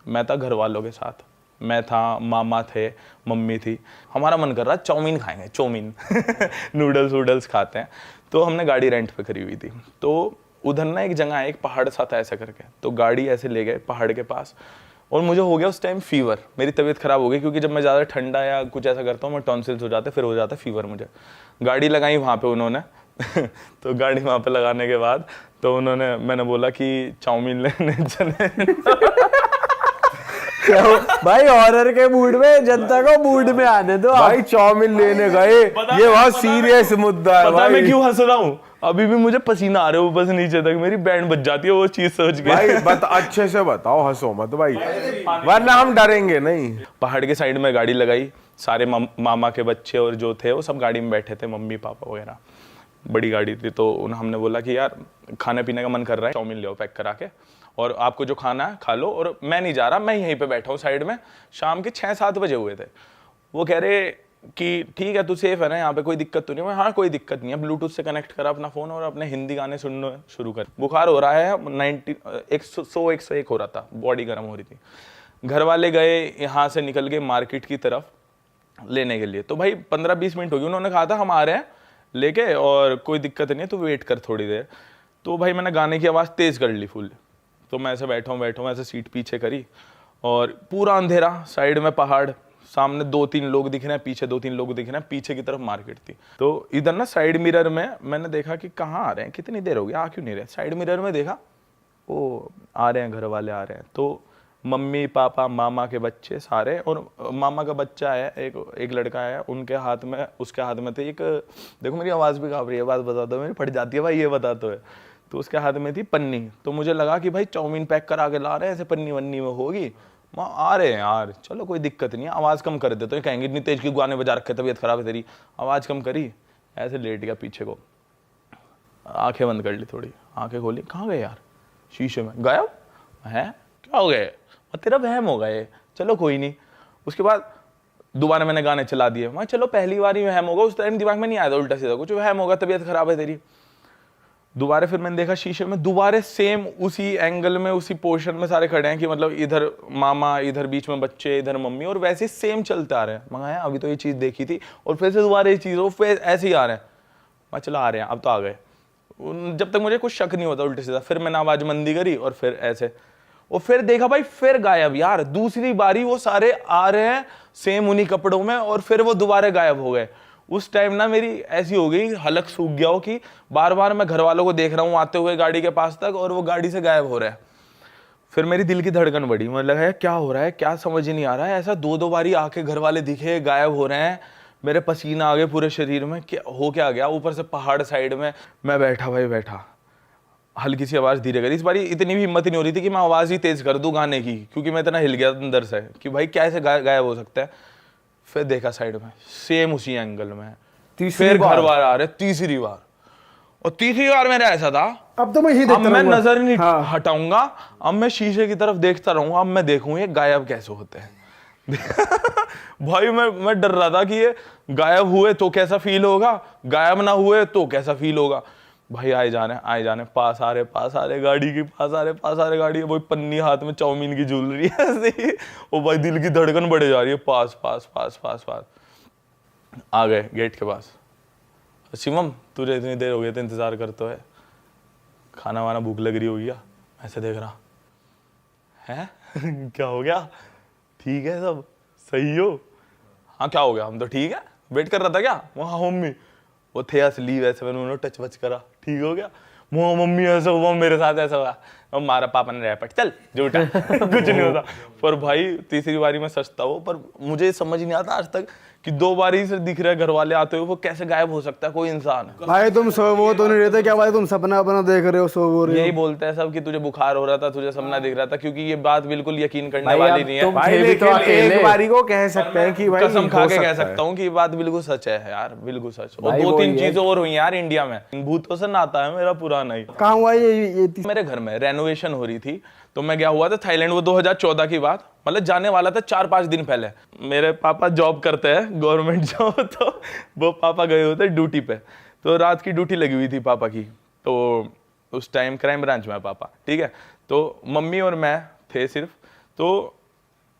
मैं था घर वालों के साथ, मैं था, मामा थे, मम्मी थी। हमारा मन कर रहा चाउमीन खाएंगे, चाउमीन नूडल्स वूडल्स खाते हैं। तो हमने गाड़ी रेंट पे करी हुई थी। तो उधर ना एक जगह है, एक पहाड़ सा था ऐसा करके, तो गाड़ी ऐसे ले गए पहाड़ के पास, और मुझे हो गया उस टाइम फीवर, मेरी तबीयत खराब हो गई, क्योंकि जब मैं ज़्यादा ठंडा या कुछ ऐसा करता हूँ मैं टॉन्सिल्स हो जाते, फिर हो जाता फीवर मुझे। गाड़ी लगाई वहाँ पे उन्होंने तो गाड़ी वहाँ पे लगाने के बाद तो उन्होंने, मैंने बोला कि चाउमीन लेने चले भाई हॉरर के मूड में जनता को मूड में आने दो भाई। चाउमीन लेने गए, ये बहुत सीरियस मुद्दा है पता है भाई। मैं क्यों हंस रहा हूँ? अभी भी मुझे पसीना आ रहा है ऊपर से नीचे तक, मेरी बैंड बज जाती है वो चीज सोच के। भाई अच्छे से बताओ, हंसो मत भाई, वरना हम डरेंगे नहीं। पहाड़ के साइड में गाड़ी लगाई, सारे मामा के बच्चे और जो थे वो सब गाड़ी में बैठे थे, मम्मी पापा वगैरह, बड़ी गाड़ी थी। तो हमने बोला कि यार खाने पीने का मन कर रहा है, चाउमीन ले आओ पैक करा के, और आपको जो खाना है खा लो, और मैं नहीं जा रहा, मैं यहीं पे बैठा हूँ साइड में। शाम के 6-7 बजे हुए थे। वो कह रहे कि ठीक है तू सेफ है ना, यहाँ पे कोई दिक्कत तो नहीं है? हाँ कोई दिक्कत नहीं है। ब्लूटूथ से कनेक्ट करा अपना फ़ोन और अपने हिंदी गाने सुनने शुरू कर। बुखार हो रहा है 100-101 हो रहा था, बॉडी गर्म हो रही थी। घर वाले गए यहाँ से निकल के मार्केट की तरफ लेने के लिए। तो भाई 15-20 मिनट हो गए, उन्होंने कहा था हम आ रहे हैं लेके, और कोई दिक्कत नहीं है तो वेट कर थोड़ी देर। तो भाई मैंने गाने की आवाज़ तेज़ कर ली फुल। तो मैं ऐसे बैठा हूँ ऐसे सीट पीछे करी, और पूरा अंधेरा, साइड में पहाड़, सामने 2-3 लोग दिख रहे हैं, पीछे 2-3 लोग दिख रहे हैं, पीछे की तरफ मार्केट थी। तो इधर ना साइड मिरर में मैंने देखा कि कहाँ आ रहे हैं, कितनी देर हो गई, आ क्यों नहीं रहे। साइड मिरर में देखा वो आ रहे हैं, घर वाले आ रहे हैं। तो मम्मी पापा मामा के बच्चे सारे, और मामा का बच्चा है एक लड़का है, उनके हाथ में, उसके हाथ में थे एक, देखो मेरी आवाज़ भी काँप रही है, बात बता दो, मेरी फट जाती है भाई, ये बता दो है। तो उसके हाथ में थी पन्नी। तो मुझे लगा कि भाई चाउमीन पैक करा के ला रहे हैं, ऐसे पन्नी वन्नी में होगी, वहाँ आ रहे हैं यार, चलो कोई दिक्कत नहीं है, आवाज़ कम कर देते, तो कहेंगे इतनी तेज क्यों गाने बजा रखे, तबीयत खराब है तेरी, आवाज़ कम करी, ऐसे लेट गया पीछे को, आंखें बंद कर ली, थोड़ी आंखें खोली, कहाँ गए यार, शीशे में गायब है, क्या हो गए, तेरा वहम होगा ये, चलो कोई नहीं। उसके बाद दोबारा मैंने गाने चला दिए, मैं चलो पहली बार ही वहम होगा, उस टाइम दिमाग में नहीं आया था उल्टा सीधा कुछ, वहम होगा, तबीयत खराब है तेरी। दोबारा फिर मैंने देखा शीशे में, दोबारा सेम उसी एंगल में, उसी पोर्शन में सारे खड़े हैं, कि मतलब इधर मामा, इधर बीच में बच्चे, इधर मम्मी, और वैसे सेम चलते आ रहे हैं। मंगाया अभी तो ये चीज़ देखी थी, और फिर से दोबारा ये चीज़, वो फिर ऐसे ही आ रहे हैं। मैं चला आ रहे हैं, अब तो आ गए। जब तक मुझे कुछ शक नहीं होता उल्टे सीधा, फिर मैंने आवाज़ मंदी करी, और फिर ऐसे, और फिर देखा भाई फिर गायब यार। दूसरी बारी वो सारे आ रहे हैं सेम उन्हीं कपड़ों में, और फिर वो दोबारा गायब हो गए। उस टाइम ना मेरी ऐसी हो गई, हलक सूख गया हो कि बार बार मैं घर वालों को देख रहा हूँ आते हुए गाड़ी के पास तक, और वो गाड़ी से गायब हो रहा है। फिर मेरी दिल की धड़कन बढ़ी, मुझे लगा है क्या हो रहा है, क्या समझ ही नहीं आ रहा है। ऐसा 2-2 बारी आके घर वाले दिखे, गायब हो रहे हैं, मेरे पसीना आ गए पूरे शरीर में, क्या गया। ऊपर से पहाड़ साइड में, मैं बैठा भाई बैठा, हल्की सी आवाज़ धीरे करी। इस बारी इतनी भी हिम्मत नहीं हो रही थी कि मैं आवाज़ ही तेज़ कर दूं गाने की, क्योंकि मैं इतना हिल गया अंदर से कि भाई क्या ऐसे गायब हो सकता है। फिर देखा साइड में, सेम उसी एंगल में, फिर घर वाले आ रहे, तीसरी बार, और तीसरी बार मेरा ऐसा था, अब तो मैं ही अब मैं नजर नहीं हटाऊंगा, अब मैं शीशे की तरफ देखता रहूंगा, अब मैं देखूं ये गायब कैसे होते हैं भाई मैं डर रहा था कि ये गायब हुए तो कैसा फील होगा, गायब ना हुए तो कैसा फील होगा। भाई आए जाने पास आ रहे गाड़ी के पास आ रहे गाड़ी, वो पन्नी हाथ में चाउमीन की झूल रही है ऐसे ही। वो भाई दिल की धड़कन बढ़े जा रही है, पास आ गए गेट के पास। शिवम तुझे इतनी देर हो गई, तो इंतजार करते है, खाना वाना भूख लग रही होगी, ऐसे देख रहा है क्या हो गया, ठीक है सब सही हो, हाँ क्या हो गया, हम तो ठीक है, वेट कर रहा था क्या, वहाँ मम्मी वो थे असली वैसे, मैंने उन्होंने टच वच करा, ठीक हो गया, वो मम्मी ऐसा हुआ, मेरे साथ ऐसा हुआ, हमारा पापा ने रैपट चल झूठा कुछ नहीं होता। पर भाई तीसरी बारी में सचता वो, पर मुझे समझ नहीं आता आज तक कि 2 बारी से दिख रहे घर वाले आते हुए, वो कैसे गायब हो सकता है कोई इंसान। भाई तुम सो वो तो नहीं रहते क्या भाई, तुम सपना अपना देख रहे हो, सो वो रहे हो। यही बोलते हैं सब कि तुझे बुखार हो रहा था, तुझे सपना दिख रहा था, क्योंकि ये बात बिल्कुल यकीन करने वाली नहीं है भाई। लेकिन एक बारी को कह सकते हैं कि भाई कसम खा के कह सकता हूँ कि ये बात बिल्कुल सच है यार, बिल्कुल सच। और 2-3 चीजें और हुई यार इंडिया में, भूतों से नाता है मेरा पुराना ही। कहाँ हुआ ये मेरे घर में रेनोवेशन हो रही थी, तो मैं गया हुआ था थाईलैंड, वो 2014 की बात, मतलब जाने वाला था 4-5 दिन पहले। मेरे पापा जॉब करते हैं गवर्नमेंट जॉब, तो वो पापा गए होते ड्यूटी पे, तो रात की ड्यूटी लगी हुई थी पापा की, तो उस टाइम क्राइम ब्रांच में है पापा, ठीक है। तो मम्मी और मैं थे सिर्फ, तो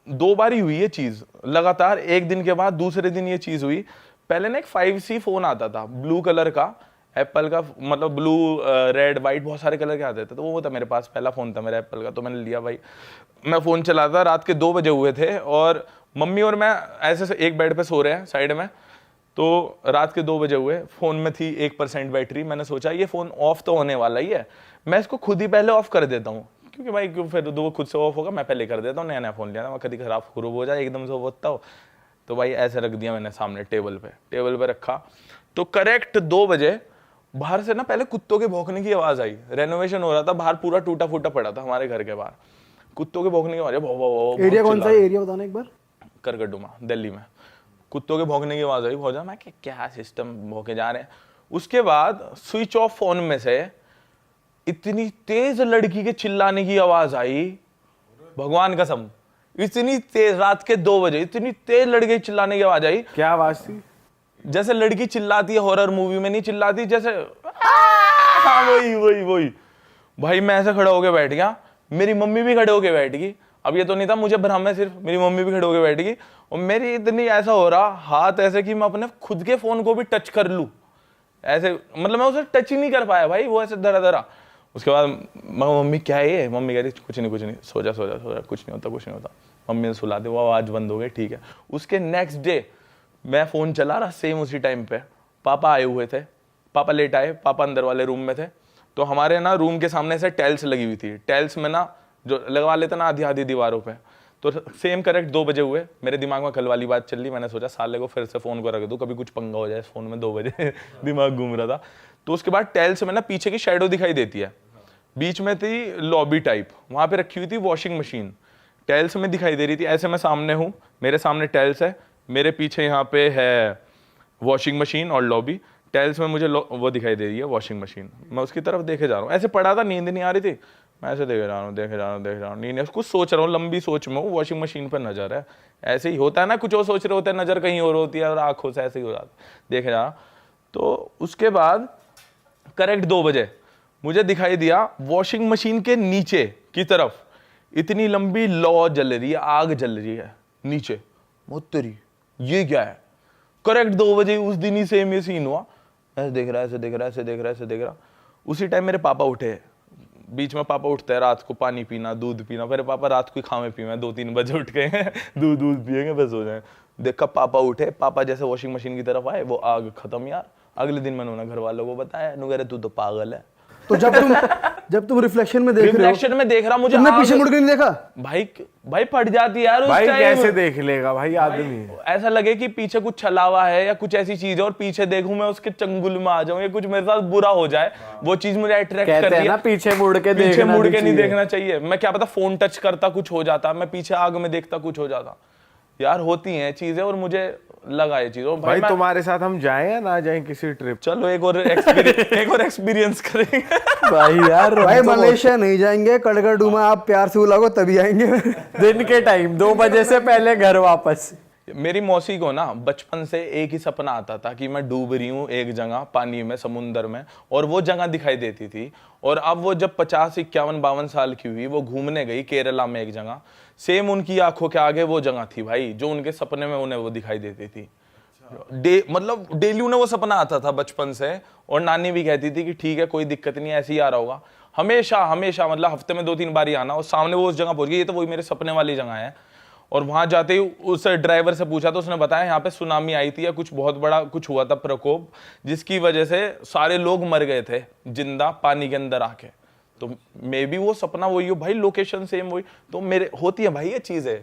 2 बार ही हुई ये चीज लगातार, एक दिन के बाद दूसरे दिन ये चीज हुई। पहले ना एक 5C फोन आता था ब्लू कलर का, एप्पल का, मतलब ब्लू रेड वाइट बहुत सारे कलर के आते थे, तो वो था मेरे पास, पहला फोन था मेरा एप्पल का, तो मैंने लिया भाई। मैं फोन चलाता, रात के 2 बजे हुए थे और मम्मी और मैं ऐसे एक बेड पे सो रहे हैं साइड में, तो रात के 2 बजे हुए, फोन में थी 1% बैटरी। मैंने सोचा ये फोन ऑफ तो होने वाला ही है, मैं इसको खुद ही पहले ऑफ कर देता हूँ, क्योंकि भाई क्यों फिर वो खुद से ऑफ होगा, मैं पहले कर देता हूँ, नया नया फोन लिया था मैं, कभी खराब खरूब हो जाए एकदम से होता हो। तो भाई ऐसे रख दिया मैंने सामने टेबल पे रखा। तो करेक्ट 2 बजे बाहर से ना पहले कुत्तों के भौंकने की आवाज आई। रेनोवेशन हो रहा था, बाहर पूरा टूटा फूटा पड़ा था हमारे घर के बाहर, कुत्तों के भौंकने की आवाज। एरिया कौन सा है, एरिया बताना एक बार। करगडुमा दिल्ली में, कुत्तों के भौंकने की आवाज आई बहुत ज्यादा। मैं क्या सिस्टम भौंके जा रहे हैं। उसके बाद स्विच ऑफ फोन में से इतनी तेज लड़की के चिल्लाने की आवाज आई, भगवान कसम, इतनी तेज, रात के 2 बजे इतनी तेज लड़की के चिल्लाने की आवाज आई। क्या आवाज थी? जैसे लड़की चिल्लाती है हॉरर मूवी में, नहीं चिल्लाती जैसे, वही भाई। मैं ऐसे खड़ा होके बैठ गया, मेरी मम्मी भी खड़े होके बैठ गई। अब ये तो नहीं था मुझे भ्रम है सिर्फ, मेरी मम्मी भी खड़े होके बैठ गई। और मेरी इतनी ऐसा हो रहा हाथ ऐसे कि मैं अपने खुद के फोन को भी टच कर लूं, ऐसे, मतलब मैं उसे टच ही नहीं कर पाया भाई, वो ऐसे धरा। उसके बाद मम्मी क्या है ये, मम्मी कह रही कुछ नहीं, सो जा, कुछ नहीं होता। मम्मी ने सुला दी, वो आवाज बंद हो गई, ठीक है। उसके नेक्स्ट डे मैं फोन चला रहा सेम उसी टाइम पे, पापा आए हुए थे, पापा लेट आए, पापा अंदर वाले रूम में थे। तो हमारे ना रूम के सामने से टाइल्स लगी हुई थी, टाइल्स में ना जो लगवा लेते ना आधी दीवारों पे। तो सेम करेक्ट 2 बजे हुए, मेरे दिमाग में कल वाली बात चल रही, मैंने सोचा साले को फिर से फोन को रख दूं, कभी कुछ पंगा हो जाए इस फोन में। 2 बजे दिमाग घूम रहा था। तो उसके बाद टाइल्स में ना पीछे की शेडो दिखाई देती है, बीच में थी लॉबी टाइप, वहां पे रखी हुई थी वॉशिंग मशीन, टाइल्स में दिखाई दे रही थी। ऐसे मैं सामने हूँ, मेरे सामने टाइल्स है, मेरे पीछे यहाँ पे है वॉशिंग मशीन और लॉबी, टाइल्स में मुझे वो दिखाई दे रही है वॉशिंग मशीन। मैं उसकी तरफ देखे जा रहा हूँ, ऐसे पड़ा था, नींद नहीं आ रही थी, मैं ऐसे देख रहा हूँ, नींद, कुछ सोच रहा हूँ, लंबी सोच में हूँ, वॉशिंग मशीन पर नजर है। ऐसे ही होता है ना, कुछ और सोच रहे होते हैं, नजर कहीं और होती है और आंखों से ऐसे ही हो जाता है, देखे जा रहा। तो उसके बाद करेक्ट 2 बजे मुझे दिखाई दिया वॉशिंग मशीन के नीचे की तरफ इतनी लंबी लौ जल रही है, आग जल रही है नीचे। मोतरी ये क्या है? करेक्ट 2 बजे उस दिन ही सेम ये सीन हुआ, ऐसे देख रहा। उसी टाइम मेरे पापा उठे, बीच में पापा उठते हैं रात को, पानी पीना, दूध पीना। मेरे पापा रात को ही खावे पीवे, 2-3 बजे उठ गए हैं, दूध पियेंगे बस हो जाए। देखा पापा उठे, पापा जैसे वॉशिंग मशीन की तरफ आए, वो आग खत्म यार। अगले दिन मैंने घर वालों को बताया, नुगरे तू तो पागल है। तो जब तुम रिफ्लेक्शन में देख रहे हो, रिफ्लेक्शन में देख रहा मुझे, तुमने पीछे मुड़ के नहीं देखा? भाई फट जाती यार उस भाई टाइम। कैसे देख लेगा भाई आदमी? ऐसा लगे कि पीछे कुछ छला हुआ है या कुछ ऐसी चीज है और पीछे देखूं मैं उसके चंगुल में आ जाऊं या कुछ मेरे साथ बुरा हो जाए, वो चीज मुझे अट्रैक्ट कर रही है। पीछे मुड़ के नहीं देखना चाहिए। मैं क्या पता फोन टच करता कुछ हो जाता, मैं पीछे आग में देखता कुछ हो जाता। यार होती हैं चीजें और मुझे लगा ये चीज। भाई तुम्हारे साथ हम जाएं या ना जाएं किसी ट्रिप? चलो एक और एक्सपीरियंस करेंगे। भाई यार भाई मलेशिया नहीं जाएंगे, कड़कड़डूमा आप प्यार से बुलाओ तभी आएंगे। दिन के टाइम 2 बजे से पहले घर वापस। मेरी मौसी को ना बचपन से एक ही सपना आता था कि मैं डूब रही हूँ एक जगह पानी में, समुंदर में, और वो जगह दिखाई देती थी। और अब वो जब 50, 51, 52 साल की हुई, वो घूमने गई केरला में एक जगह, सेम उनकी आंखों के आगे वो जगह थी भाई जो उनके सपने में उन्हें वो दिखाई देती थी। मतलब डेली उन्हें वो सपना आता था बचपन से, और नानी भी कहती थी कि ठीक है कोई दिक्कत नहीं, ऐसे ही आ रहा होगा। हमेशा मतलब हफ्ते में 2-3 बार ही आना। और सामने वो उस जगह पहुंच गई, ये तो वही मेरे सपने वाली जगह है। और वहां जाते ही उस ड्राइवर से पूछा तो उसने बताया यहाँ पे सुनामी आई थी या कुछ बहुत बड़ा कुछ हुआ था प्रकोप, जिसकी वजह से सारे लोग मर गए थे जिंदा पानी के अंदर आके। तो मे बी वो सपना वही हो भाई, लोकेशन सेम वही। तो मेरे होती है भाई ये चीजें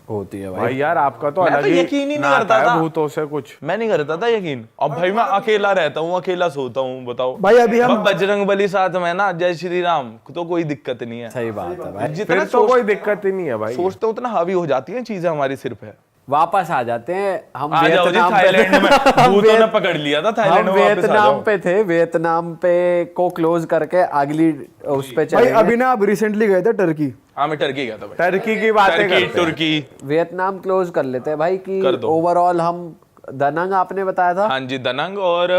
होती है भाई यार। आपका तो अलग ही यकीन ही नहीं करता था भूतों से कुछ। मैं नहीं करता था यकीन। अब भाई मैं अकेला रहता हूँ, अकेला सोता हूँ, बताओ भाई अभी हम बजरंग बली साथ में ना, जय श्री राम, तो कोई दिक्कत नहीं है। सही बात है भाई, जितना तो कोई दिक्कत ही नहीं है भाई। सोचते उतना हावी हो जाती है चीजें हमारी सिर पे। वापस आ जाते हैं हम वियतनाम पे। भूतों ने पकड़ लिया था थाईलैंड में, वियतनाम पे थे, वियतनाम पे को क्लोज करके अगली उस पे चले भाई। अभी ना आप रिसेंटली गए थे टर्की। हाँ मैं टर्की गया था भाई। टर्की की बातें करते हैं। तुर्की, वियतनाम क्लोज कर लेते हैं भाई कि ओवरऑल हम दनंग आपने बताया था। हाँ जी, दनंग और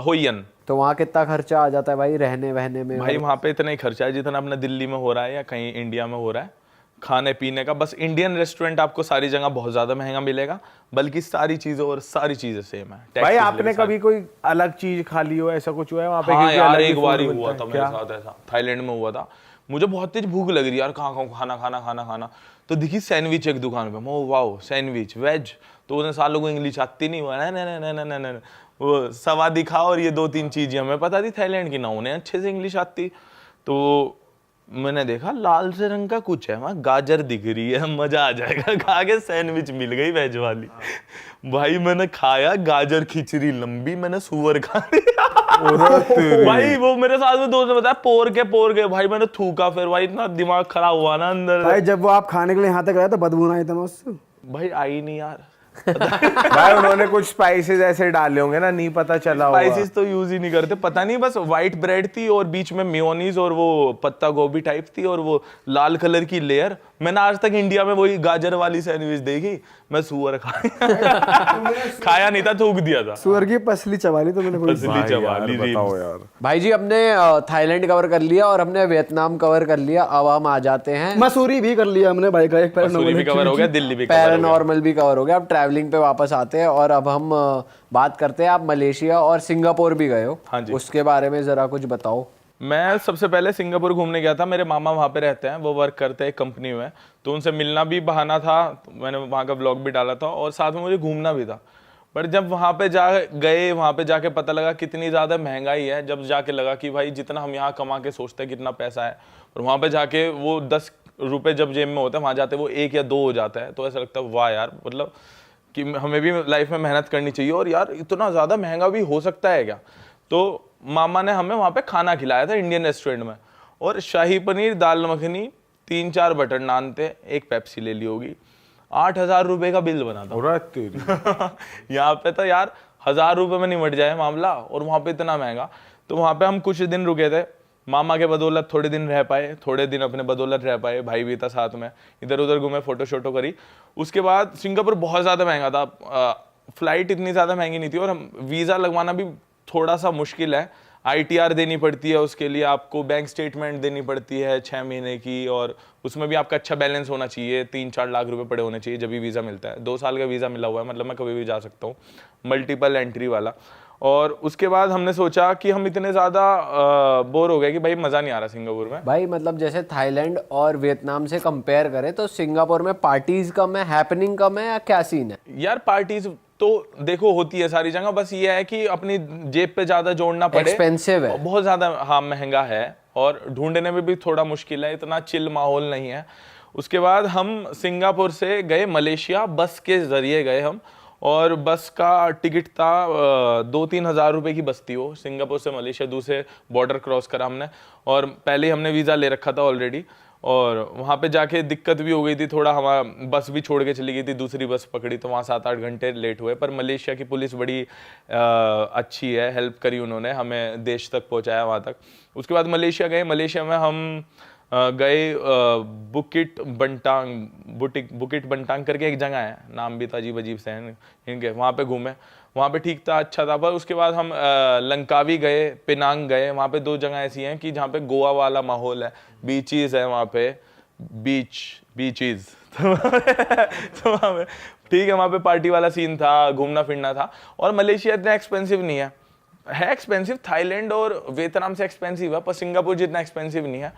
होयन। तो वहाँ कितना खर्चा आ जाता है भाई रहने वहने में? भाई वहाँ पे इतना ही खर्चा है जितना अपना दिल्ली में हो रहा है या कहीं इंडिया में हो रहा है। खाने पीने का बस इंडियन रेस्टोरेंट आपको सारी जगह बहुत ज्यादा महंगा मिलेगा, बल्कि सारी चीजें और सारी चीजें सेम है। भाई Taxes आपने लेके कभी कोई अलग चीज खा ली हो, ऐसा कुछ हुआ है वहाँ पे? हाँ क्योंकि यार, अलग ही एक बार ही food हुआ मिलता था है। मेरे साथ ऐसा, थाईलैंड में हुआ था। मुझे बहुत तेज भूख लग रही यार, कहाँ खाऊं खाना खाना खाना खाना, तो दिखी सैंडविच एक दुकान पे, मो वाओ सैंडविच वेज, तो उन्हें सालों को इंग्लिश आती नहीं हुआ, नहीं वो सवा दिखा और ये 2-3 चीजें हमें पता थी थाईलैंड की, ना उन्हें अच्छे से इंग्लिश आती। तो मैंने देखा लाल से रंग का कुछ है, वहाँ गाजर दिख रही है, मजा आ जाएगा, खा के सैंडविच मिल गई वेज वाली। भाई मैंने खाया, गाजर खिचड़ी लंबी, मैंने सुअर खा दिया। भाई वो मेरे साथ में दोस्त ने बताया पोर के भाई मैंने थूका, फिर भाई इतना दिमाग खराब हुआ ना अंदर। भाई जब वो आप खाने के लिए यहाँ तक आए तो बदबू ना आई था उससे? भाई आई नहीं यार, भाई उन्होंने कुछ स्पाइसेस ऐसे डाले होंगे ना, नहीं पता चला होगा। स्पाइसेस तो यूज ही नहीं करते, पता नहीं, बस व्हाइट ब्रेड थी और बीच में मेयोनीज और वो पत्ता गोभी टाइप थी और वो लाल कलर की लेयर। मैंने आज तक इंडिया में वही गाजर वाली सैंडविच देखी, मैं सुअर खाया नहीं था, थूक दिया था। सुअर की पसली चबा ली तो मैंने कोई पसली चबा ली। बताओ यार भाई जी हमने थाईलैंड कवर कर लिया और हमने वियतनाम कवर कर लिया, अब हम आ जाते हैं मसूरी भी कर लिया हमने भाई का, एक मसूरी भी कवर हो गया, दिल्ली भी कवर हो गया, पैरानॉर्मल भी कवर हो गया। अब ट्रैवलिंग पे वापस आते हैं और अब हम बात करते हैं, आप मलेशिया और सिंगापुर भी गए हो, हाँ जी। उसके बारे में जरा कुछ बताओ। मैं सबसे पहले सिंगापुर घूमने गया था, मेरे मामा वहाँ पे रहते हैं, वो वर्क करते हैं कंपनी में, तो उनसे मिलना भी बहाना था, तो मैंने वहाँ का ब्लॉग भी डाला था और साथ में मुझे घूमना भी था। पर जब वहाँ पे वहाँ पे जाके पता लगा कितनी ज़्यादा महंगाई है, जब जाके लगा कि भाई जितना हम यहाँ कमा के सोचते हैं कितना पैसा है, और वहाँ पे जाके वो 10 रुपये जब जेब में होते हैं, वहाँ जाते वो 1 या 2 हो जाता है, तो ऐसा लगता है वाह यार, मतलब कि हमें भी लाइफ में मेहनत करनी चाहिए और यार इतना ज़्यादा महंगा भी हो सकता है क्या। तो मामा ने हमें वहाँ पे खाना खिलाया था इंडियन रेस्टोरेंट में, और शाही पनीर, दाल मखनी, 3-4 बटर नान थे, एक पेप्सी ले ली होगी, 8,000 रुपये का बिल बना था। यहाँ पे तो यार 1,000 रुपये में निमट जाए मामला, और वहाँ पे इतना महंगा। तो वहाँ पे हम कुछ दिन रुके थे, मामा के बदौलत थोड़े दिन रह पाए, थोड़े दिन अपने बदौलत रह पाए, भाई भी था साथ में, इधर उधर घूमे, फोटो शोटो करी। उसके बाद सिंगापुर बहुत ज़्यादा महंगा था, फ्लाइट इतनी ज़्यादा महंगी नहीं थी, और हम वीज़ा लगवाना भी थोड़ा सा मुश्किल है, ITR देनी पड़ती है, उसके लिए आपको बैंक स्टेटमेंट देनी पड़ती है 6 महीने की, और उसमें भी आपका अच्छा बैलेंस होना चाहिए, 3-4 लाख रुपए पड़े होने चाहिए जब भी वीज़ा मिलता है। 2 साल का वीज़ा मिला हुआ है, मतलब मैं कभी भी जा सकता हूँ, मल्टीपल एंट्री वाला। और उसके बाद हमने सोचा कि हम इतने ज़्यादा बोर हो गए कि भाई मज़ा नहीं आ रहा सिंगापुर में। भाई मतलब जैसे थाईलैंड और वियतनाम से कंपेयर करें तो सिंगापुर में पार्टीज कम है, हैपनिंग कम है, या क्या सीन है? यार पार्टीज तो देखो होती है सारी जगह, बस ये है कि अपनी जेब पे ज्यादा जोड़ना पड़े, एक्सपेंसिव है बहुत ज्यादा, हाँ महंगा है, और ढूंढने में भी थोड़ा मुश्किल है, इतना चिल माहौल नहीं है। उसके बाद हम सिंगापुर से गए मलेशिया, बस के जरिए गए हम, और बस का टिकट था 2-3 हज़ार रुपए की बस थी वो, सिंगापुर से मलेशिया, दूसरे बॉर्डर क्रॉस करा हमने, और पहले ही हमने वीज़ा ले रखा था ऑलरेडी, और वहाँ पे जाके दिक्कत भी हो गई थी थोड़ा, हमारा बस भी छोड़ के चली गई थी, दूसरी बस पकड़ी तो वहाँ 7-8 घंटे लेट हुए। पर मलेशिया की पुलिस बड़ी अच्छी है, हेल्प करी उन्होंने, हमें देश तक पहुँचाया वहाँ तक। उसके बाद मलेशिया गए, मलेशिया में हम गए बुकिट बंटांग करके एक जगह है, नाम भी था अजीब अजीब से हैं इनके, वहाँ पे घूमे, वहाँ पे ठीक था, अच्छा था। पर उसके बाद हम लंकावी गए, पेनांग गए, वहाँ पे 2 जगह ऐसी हैं कि जहाँ पे गोवा वाला माहौल है, बीचीज है वहाँ पे, बीचीज तो वहाँ पे ठीक है, वहाँ पे पार्टी वाला सीन था, घूमना फिरना था। और मलेशिया इतना एक्सपेंसिव नहीं है एक्सपेंसिव, थाईलैंड और वियतनाम से एक्सपेंसिव है, पर सिंगापुर जितना एक्सपेंसिव नहीं है।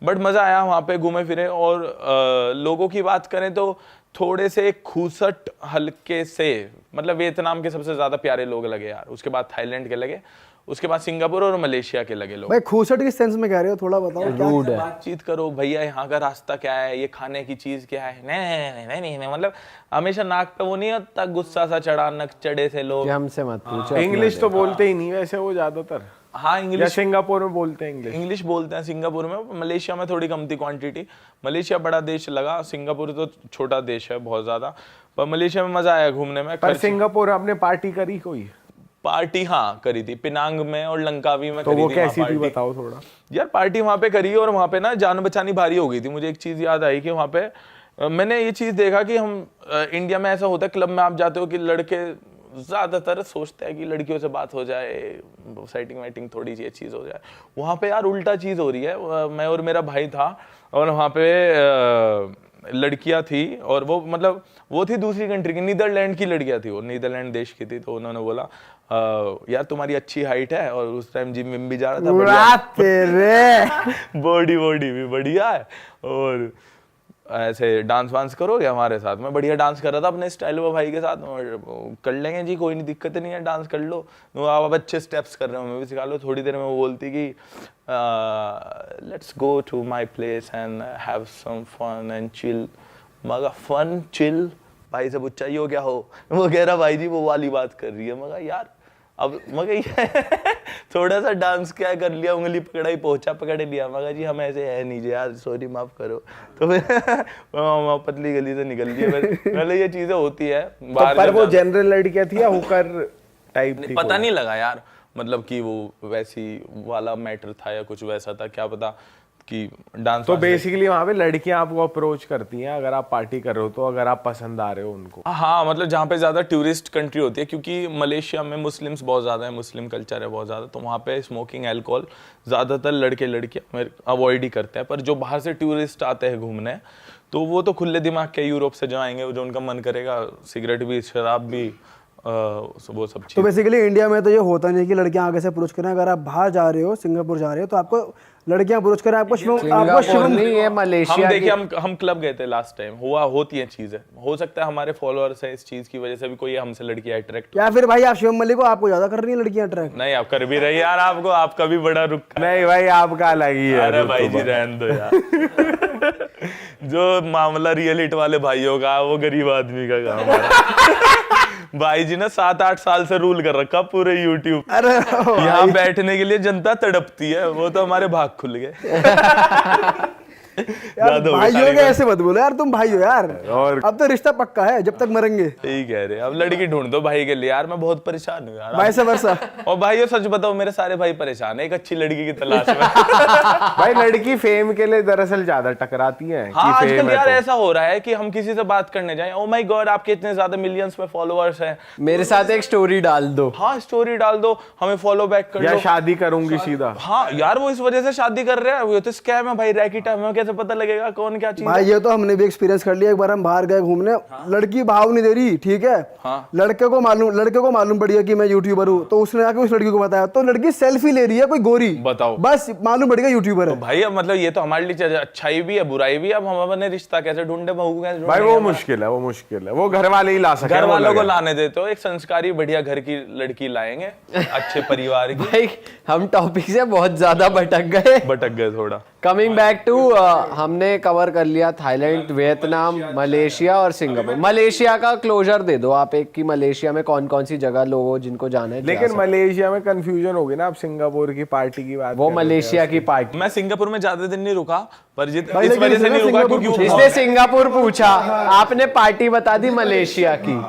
बट मज़ा आया वहाँ पे, घूमे फिरे। और लोगों की बात करें तो थोड़े से खूसट हल्के से, मतलब वियतनाम के सबसे ज़्यादा प्यारे लोग लगे यार, उसके बाद थाईलैंड के लगे, उसके बाद सिंगापुर और मलेशिया के लगे लोग। भाई खूसट किस सेंस में कह रहे हो, थोड़ा बताओ। रूड है, बातचीत करो भैया, यहाँ का रास्ता क्या है, ये खाने की चीज़ क्या है, नहीं, मतलब हमेशा नाक पे वो नहीं होता गुस्सा सा चढ़ा, नक चढ़े से लोग। हमसे मत पूछो। इंग्लिश तो बोलते ही नहीं वैसे वो ज्यादातर, हाँ इंग्लिश सिंगापुर में बोलते हैं इंग्लिश बोलते हैं सिंगापुर में, मलेशिया में थोड़ी कम थी क्वांटिटी। मलेशिया बड़ा देश लगा, सिंगापुर तो छोटा देश है बहुत ज्यादा, पर मलेशिया में मजा आया घूमने में। पर सिंगापुर आपने पार्टी करी कोई? पार्टी हाँ करी थी, पिनांग में और लंकावी में तो करी वो थी। कैसी थी बताओ थोड़ा यार। पार्टी वहाँ पे करी, और वहाँ पे ना जान बचानी भारी हो गई थी। मुझे एक चीज याद आई कि वहाँ पे मैंने ये चीज देखा कि हम इंडिया में ऐसा होता है, क्लब में आप जाते हो कि लड़के ज्यादातर सोचते हैं कि लड़कियों से बात हो जाए, सेटिंग वेटिंग थोड़ी सी चीज हो जाए। वहाँ पे यार उल्टा चीज हो रही है। मैं और मेरा भाई था और वहाँ पे लड़कियां थी, और वो मतलब वो थी दूसरी कंट्री की, नीदरलैंड की लड़कियां थी, वो नीदरलैंड देश की थी। तो उन्होंने बोला यार तुम्हारी अच्छी हाइट है, और उस टाइम जिम विम भी जा रहा था, उड़ा तेरे बॉडी भी बढ़िया है, और ऐसे डांस वांस करोगे हमारे साथ। मैं बढ़िया डांस कर रहा था अपने स्टाइल में भाई के साथ, और कर लेंगे जी, कोई नहीं, दिक्कत नहीं है, डांस कर लो, आप अच्छे स्टेप्स कर रहे हो, मैं भी सिखा लो। थोड़ी देर में वो बोलती कि let's go to my place and have some fun and chill. मगर फन चिल भाई से पूछा ये हो क्या हो, वो कह रहा भाई जी वो वाली बात कर रही है। मगर यार अब मगर थोड़ा सा डांस क्या कर लिया, उंगली पकड़ाई, पहुंचा पकड़ लिया, मगर जी हम ऐसे है नहीं जी यार, सॉरी माफ करो। तो फिर पतली गली से निकल लिया। मतलब ये चीजें होती है तो पर वो जनरल लड़कियां थी या हुकर टाइप थी? पता नहीं लगा यार, मतलब कि वो वैसी वाला मैटर था या कुछ वैसा था, क्या पता कि डांस। तो बेसिकली वहाँ पे लड़कियां आपको अप्रोच करती हैं अगर आप पार्टी कर रहे हो, तो अगर आप पसंद आ रहे हो उनको? हाँ, मतलब जहाँ पे ज्यादा टूरिस्ट कंट्री होती है, क्योंकि मलेशिया में मुस्लिम्स बहुत ज्यादा है, मुस्लिम कल्चर है बहुत ज्यादा, तो वहाँ पे स्मोकिंग अल्कोहल ज्यादातर लड़के लड़कियां अवॉइड ही करते हैं। पर जो बाहर से टूरिस्ट आते हैं घूमने, तो वो तो खुले दिमाग के यूरोप से जो आएंगे, जो उनका मन करेगा, सिगरेट भी, शराब भी, वो सब चीज। तो बेसिकली इंडिया में तो ये होता नहीं कि लड़कियां आगे से अप्रोच करें। अगर आप बाहर जा रहे हो, सिंगापुर जा रहे हो, तो आपको लड़कियां अप्रोच करें, आपको सिंगापुर नहीं है, हम मलेशिया देखिए, हम क्लब गए थे लास्ट टाइम, होती हैं चीजें। हो सकता है हमारे फॉलोअर्स हैं, इस चीज की वजह से भी कोई हमसे लड़कियां अट्रैक्ट। या फिर भाई आप शिवम मलिक को, आपको ज्यादा कर रही है लड़कियां अट्रैक्ट? नहीं, आप कर भी रही यार, आपको आपका भी बड़ा रुख। नहीं भाई, आपका अलग ही है। अरे भाई जी रहने दो यार। जो मामला रियल हिट वाले भाइयों का, वो गरीब आदमी का काम है। भाई जी ने 7-8 साल से रूल कर रखा पूरे YouTube। अरे यहाँ बैठने के लिए जनता तड़पती है, वो तो हमारे भाग खुल गए। यार भाइयों के ऐसे मत बोलो यार, तुम भाई हो यार। और अब तो रिश्ता पक्का है जब तक मरेंगे। यही कह रहे, अब लड़की ढूंढ दो भाई के लिए यार, मैं बहुत परेशान हूँ यार। भाई से वर्षा। और भाई सच बताओ, मेरे सारे भाई परेशान है एक अच्छी लड़की की तलाश में। भाई लड़की फेम के लिए दरअसल ज्यादा टकराती है। हाँ, आजकल यार ऐसा हो रहा है कि हम किसी से बात करने जाएं, ओ माय गॉड आपके इतने ज्यादा मिलियंस में फॉलोअर्स हैं, मेरे साथ एक स्टोरी डाल दो। हाँ स्टोरी डाल दो, हमें फॉलो बैक कर या लो। शादी करूंगी सीधा। हाँ यार, वो इस वजह से शादी कर रहे हैं, वो तो स्कैम है भाई, रैकेट है, हमें कैसे पता लगेगा कौन क्या चीज भाई है? ये तो हमने भी एक्सपीरियंस कर लिया। एक बार हम बाहर गए घूमने, लड़की भाव नहीं दे रही, ठीक है। हाँ। लड़के को मालूम पड़ गया कि मैं यूट्यूबर हूँ, तो उसने आके उस लड़की को बताया, तो लड़की सेल्फी ले रही है, कोई गोरी, बताओ। बस मालूम पड़ गया यूट्यूबर है। भाई अब मतलब ये तो हमारे लिए अच्छाई भी है, बुराई भी है। अब हम अपने रिश्ता कैसे ढूंढे, बहू कैसे ढूंढे? भाई वो मुश्किल है, वो घर वाले ही ला सकते हैं। घर वालों को लाने देते हो, एक संस्कारी बढ़िया घर की लड़की लाएंगे, अच्छे परिवार की। भाई हम टॉपिक से बहुत ज्यादा भटक गए थोड़ा। कमिंग बैक टू, हमने कवर कर लिया थाईलैंड, वियतनाम, मलेशिया और सिंगापुर। मलेशिया का क्लोजर दे दो आप एक, कि मलेशिया में कौन कौन सी जगह लोगों जिनको जाना है। लेकिन मलेशिया में कंफ्यूजन होगी ना, आप सिंगापुर की पार्टी की बात। वो मलेशिया की पार्टी। मैं सिंगापुर में ज्यादा दिन नहीं रुका, पर इस भाई वजह से लेकिन नहीं रुका सिंगापुर क्योंकि इसने सिंगापुर पूछा, आपने पार्टी बता दी मलेशिया की।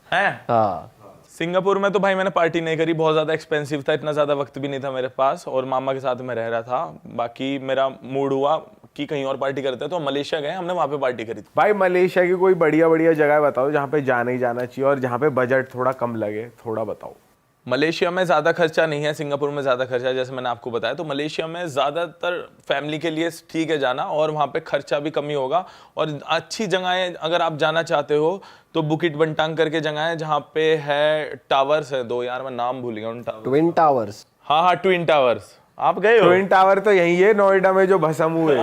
है। हाँ, सिंगापुर में तो भाई मैंने पार्टी नहीं करी, बहुत ज्यादा एक्सपेंसिव था, इतना ज्यादा वक्त भी नहीं था मेरे पास, और मामा के साथ मैं रह रहा था। बाकी मेरा मूड हुआ कि कहीं और पार्टी करते हैं, तो मलेशिया गए, हमने वहां पे पार्टी करी थी। भाई मलेशिया की कोई बढ़िया जगह बताओ जहाँ पे जाना ही जाना चाहिए और जहाँ पे बजट थोड़ा कम लगे, थोड़ा बताओ। मलेशिया में ज्यादा खर्चा नहीं है, सिंगापुर में ज्यादा खर्चा है, जैसे मैंने आपको बताया। तो मलेशिया में ज्यादातर फैमिली के लिए ठीक है जाना, और वहाँ पे खर्चा भी कम ही होगा। और अच्छी जगहें अगर आप जाना चाहते हो तो बुकिट बंटांग करके जगह है, जहाँ पे है टावर्स है 2, यार मैं नाम भूल गया उन टावर्स। Twin towers. हाँ, ट्विन टावर्स। आप गए हो? ट्विन टावर तो यही है नोएडा में जो भस्म हुए।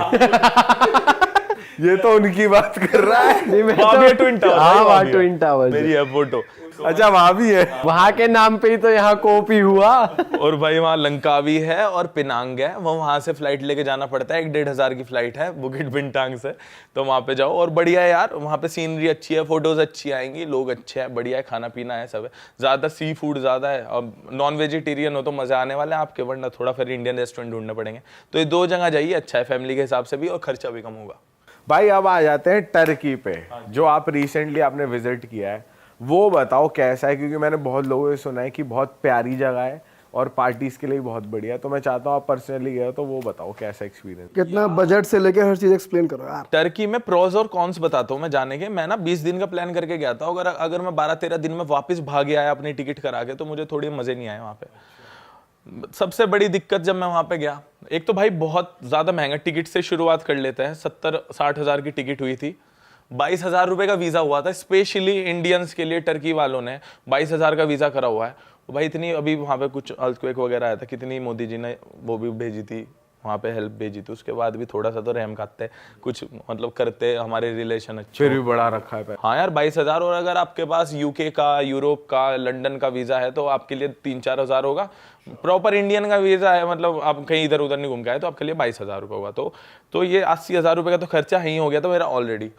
ये तो उनकी बात कर रहा है। वहाँ भी है ट्विन टावर। हाँ, वहाँ ट्विन टावर मेरी है फोटो। अच्छा, वहां भी है। वहां के नाम पे ही तो यहाँ कॉपी हुआ। और भाई वहाँ लंकावी है और पिनांग है, वो वहां से फ्लाइट लेके जाना पड़ता है, 1-1.5 की फ्लाइट है बुकिट बिंटांग से। तो वहां पे जाओ, और बढ़िया है यार, वहां पे सीनरी अच्छी है, फोटोज अच्छी आएंगी, लोग अच्छे हैं, बढ़िया है, खाना पीना है, सब है। ज्यादा सी फूड ज्यादा है। अब नॉन वेजिटेरियन हो तो मजे आने वाले हैं आपके, वरना थोड़ा फिर इंडियन रेस्टोरेंट ढूंढने पड़ेंगे। तो ये 2 जगह जाइए, अच्छा है फैमिली के हिसाब से भी, और खर्चा भी कम होगा। भाई अब आ जाते हैं टर्की पे, जो आप रिसेंटली आपने विजिट किया है, वो बताओ कैसा है, क्योंकि मैंने बहुत लोगों से सुना है कि बहुत प्यारी जगह है और पार्टीज के लिए भी बहुत बढ़िया है। तो मैं चाहता हूँ आप पर्सनली गए हो तो वो बताओ कैसा एक्सपीरियंस। कितना बजट से लेके हर चीज एक्सप्लेन करो यार। टर्की में प्रोज और कॉन्स बताता हूँ मैं जाने के। मैं ना 20 दिन का प्लान करके गया था, अगर मैं 12-13 दिन में वापस भाग आया अपनी टिकट करा के तो मुझे थोड़ी मजे नहीं आए वहाँ पे। सबसे बड़ी दिक्कत जब मैं वहाँ पे गया, एक तो भाई बहुत ज़्यादा महंगा, टिकट से शुरुआत कर लेते हैं। 70-60 हज़ार की टिकट हुई थी, 22,000 रुपये का वीज़ा हुआ था स्पेशली इंडियंस के लिए। टर्की वालों ने 22,000 का वीज़ा करा हुआ है भाई। इतनी अभी वहाँ पे कुछ अर्थक्वेक वगैरह आया था, कितनी मोदी जी ने वो भी भेजी थी वहाँ पे, हेल्प भेजी थी। उसके बाद भी थोड़ा सा तो रहम खाते कुछ, मतलब करते हमारे रिलेशन अच्छे। फिर भी बड़ा रखा है। हाँ यार 22,000, और अगर आपके पास यूके का, यूरोप का, लंदन का वीज़ा है तो आपके लिए 3-4 हज़ार होगा। प्रॉपर इंडियन का वीज़ा है, मतलब आप कहीं इधर उधर नहीं घूम के आए तो आपके लिए 22,000 रुपये होगा। तो ये 80,000 रुपये का तो खर्चा ही हो गया था मेरा ऑलरेडी।